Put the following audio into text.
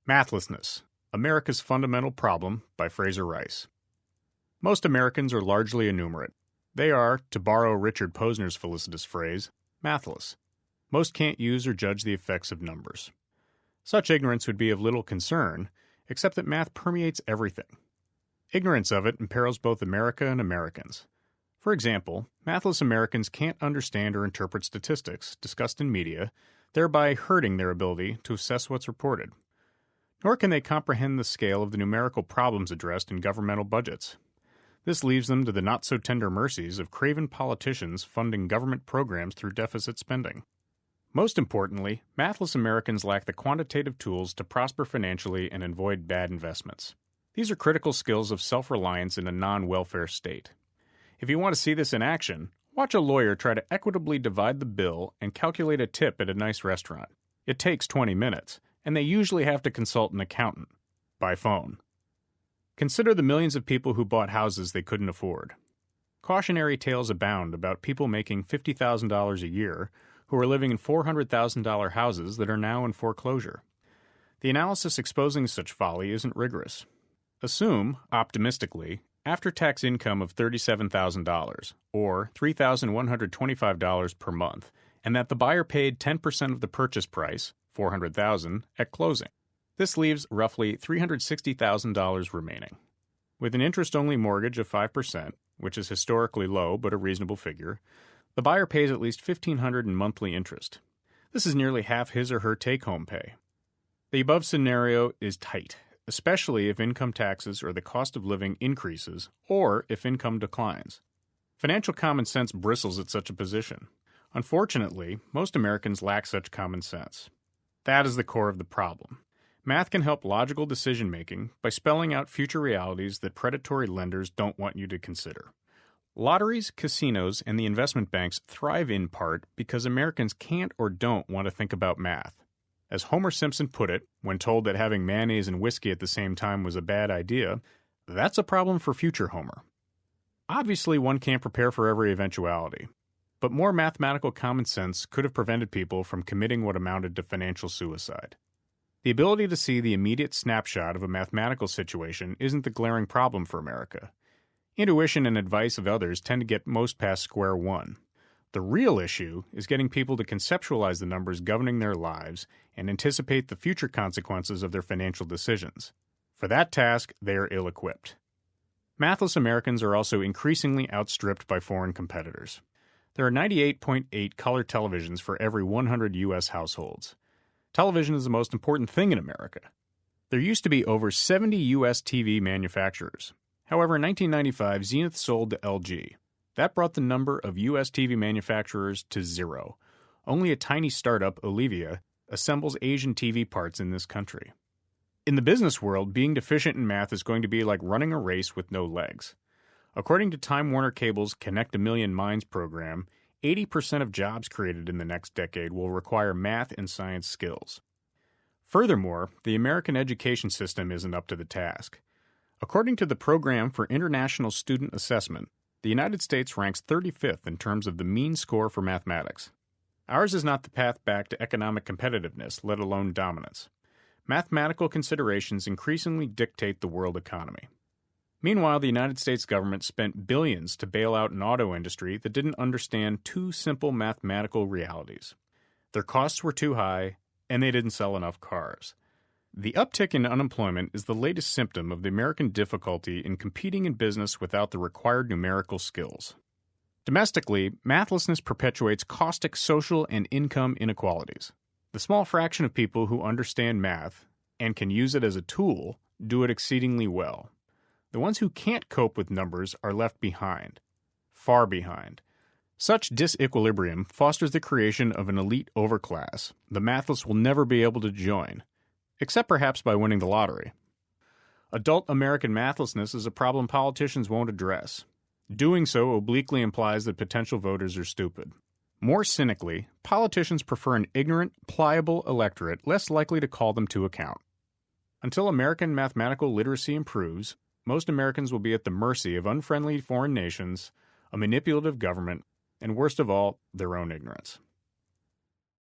Mathlessness, America's Fundamental Problem by Frazer Rice. Most Americans are largely innumerate. They are, to borrow Richard Posner's felicitous phrase, mathless. Most can't use or judge the effects of numbers. Such ignorance would be of little concern, except that math permeates everything. Ignorance of it imperils both America and Americans. For example, mathless Americans can't understand or interpret statistics discussed in media, thereby hurting their ability to assess what's reported. Nor can they comprehend the scale of the numerical problems addressed in governmental budgets. This leaves them to the not-so-tender mercies of craven politicians funding government programs through deficit spending. Most importantly, mathless Americans lack the quantitative tools to prosper financially and avoid bad investments. These are critical skills of self-reliance in a non-welfare state. If you want to see this in action, watch a lawyer try to equitably divide the bill and calculate a tip at a nice restaurant. It takes 20 minutes, and they usually have to consult an accountant by phone. Consider the millions of people who bought houses they couldn't afford. Cautionary tales abound about people making $50,000 a year who are living in $400,000 houses that are now in foreclosure. The analysis exposing such folly isn't rigorous. Assume, optimistically, after-tax income of $37,000, or $3,125 per month, and that the buyer paid 10% of the purchase price, $400,000, at closing. This leaves roughly $360,000 remaining. With an interest-only mortgage of 5%, which is historically low but a reasonable figure, the buyer pays at least $1,500 in monthly interest. This is nearly half his or her take-home pay. The above scenario is tight, especially if income taxes or the cost of living increases or if income declines. Financial common sense bristles at such a position. Unfortunately, most Americans lack such common sense. That is the core of the problem. Math can help logical decision-making by spelling out future realities that predatory lenders don't want you to consider. Lotteries, casinos, and the investment banks thrive in part because Americans can't or don't want to think about math. As Homer Simpson put it, when told that having mayonnaise and whiskey at the same time was a bad idea, that's a problem for future Homer. Obviously, one can't prepare for every eventuality, but more mathematical common sense could have prevented people from committing what amounted to financial suicide. The ability to see the immediate snapshot of a mathematical situation isn't the glaring problem for America. Intuition and advice of others tend to get most past square one. The real issue is getting people to conceptualize the numbers governing their lives and anticipate the future consequences of their financial decisions. For that task, they are ill-equipped. Mathless Americans are also increasingly outstripped by foreign competitors. There are 98.8 color televisions for every 100 U.S. households. Television is the most important thing in America. There used to be over 70 U.S. TV manufacturers. However, in 1995, Zenith sold to LG. That brought the number of U.S. TV manufacturers to 0. Only a tiny startup, Olivia, assembles Asian TV parts in this country. In the business world, being deficient in math is going to be like running a race with no legs. According to Time Warner Cable's Connect a Million Minds program, 80% of jobs created in the next decade will require math and science skills. Furthermore, the American education system isn't up to the task. According to the Program for International Student Assessment, the United States ranks 35th in terms of the mean score for mathematics. Ours is not the path back to economic competitiveness, let alone dominance. Mathematical considerations increasingly dictate the world economy. Meanwhile, the United States government spent billions to bail out an auto industry that didn't understand two simple mathematical realities. Their costs were too high, and they didn't sell enough cars. The uptick in unemployment is the latest symptom of the American difficulty in competing in business without the required numerical skills. Domestically, mathlessness perpetuates caustic social and income inequalities. The small fraction of people who understand math and can use it as a tool do it exceedingly well. The ones who can't cope with numbers are left behind, far behind. Such disequilibrium fosters the creation of an elite overclass the mathless will never be able to join, except perhaps by winning the lottery. Adult American mathlessness is a problem politicians won't address. Doing so obliquely implies that potential voters are stupid. More cynically, politicians prefer an ignorant, pliable electorate less likely to call them to account. Until American mathematical literacy improves, most Americans will be at the mercy of unfriendly foreign nations, a manipulative government, and worst of all, their own ignorance.